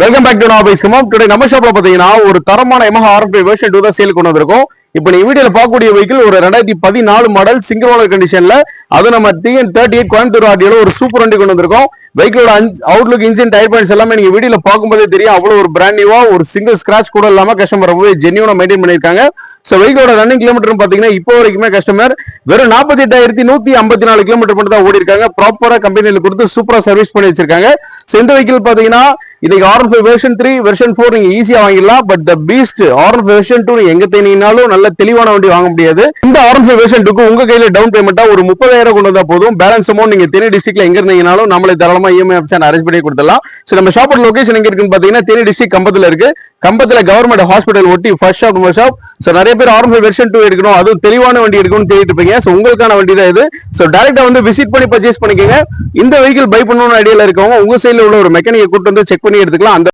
Welcome back to நாபைஸ் கமாம். Today நம்ம ஷாப்ல பாத்தீங்கன்னா ஒரு தரமான Yamaha R5 வெர்ஷன் 2 தான் சேல் கொண்டு வந்திருக்கோம். இப்போ நீ வீடியோல பார்க்கக்கூடிய வெஹிக்கிள் ஒரு 2014 மாடல் சிங்கிள் ஓனர் கண்டிஷன்ல, அது நம்ம TN38 கோயம்புத்தூர் ஆடியோல ஒரு சூப்பர் வண்டி கொண்டு வந்திருக்கோம். வெஹிக்கிளோட அவுட்லுக், இன்ஜின், டயர் பாயிண்ட்ஸ் எல்லாமே நீங்க வீடியோல பார்க்கும்போதே தெரியும். அவ்வளவு ஒரு பிராண்ட் நியூவா, ஒரு சிங்கிள் ஸ்கிராச் கூட இல்லாம கஸ்டமர் ரொம்பவே ஜென்யூனா மெயின்டைன் பண்ணிருக்காங்க. சோ வெஹிக்கிளோட ரன்னிங் கிலோமீட்டர் பாத்தீங்கன்னா இப்போ வரைக்குமே கஸ்டமர் வெறும் 48,154 கிலோமீட்டர் மட்டும் தான் ஓடி இருக்காங்க. ப்ராப்பரா கம்பெனில கொடுத்து சூப்பரா சர்வீஸ் பண்ணி வச்சிருக்காங்க. சோ இந்த வெஹிக்கிள் பாத்தீங்கன்னா இன்னைக்கு R5 வெர்ஷன் 3 வெர்ஷன் 4 நீங்க ஈஸியா வாங்கிடலாம். But the Beast R5 version 2 எங்க தேடினாலும் நல்ல தெளிவான வண்டி வாங்க முடியாது. இந்த R5 வெர்ஷன் 2 உங்க கையில டவுன் பேமெண்டா ஒரு 30,000 கொண்டு வந்தா போதும். பேலன்ஸ் அமௌண்ட் நீங்க தேனி டிஸ்ட்ரிக்ட்ல எங்க இருந்தீங்கனாலும் நம்மளே தாராளமா EMI ஆப்ஷன் அரேஞ்ச் பண்ணி கொடுத்துடலாம். சோ நம்ம ஷாப்போட லொகேஷன் எங்க இருக்குன்னு பாத்தீங்கன்னா தேனி டிஸ்ட்ரிக்ட் கம்பத்துல இருக்கு. கம்பத்துல கவர்மெண்ட் ஹாஸ்பிட்டல் ஒட்டி ஃபர்ஸ்ட் ஷாப் நம்ம ஷாப். சோ நிறைய பேர் R5 வெர்ஷன் 2 எடுக்கணும், அதுவும் தெளிவான வண்டி எடுக்கணும்னு தேடிட்டு இருப்பீங்க. சோ உங்களுக்கான வண்டி தான் இது. சோ டைரக்டா வந்து விசிட் பண்ணி பர்ச்சேஸ் பண்ணிக்கங்க. இந்த வெஹிக்கிள் பை பண்ணணும்னு ஐடியால இருக்கவங்க உங்க சைடுல உள்ள ஒரு மெக்கானிக்கை கூட்டு வந்து செக் பண்ணி எடுத்துக்கலாம். அந்த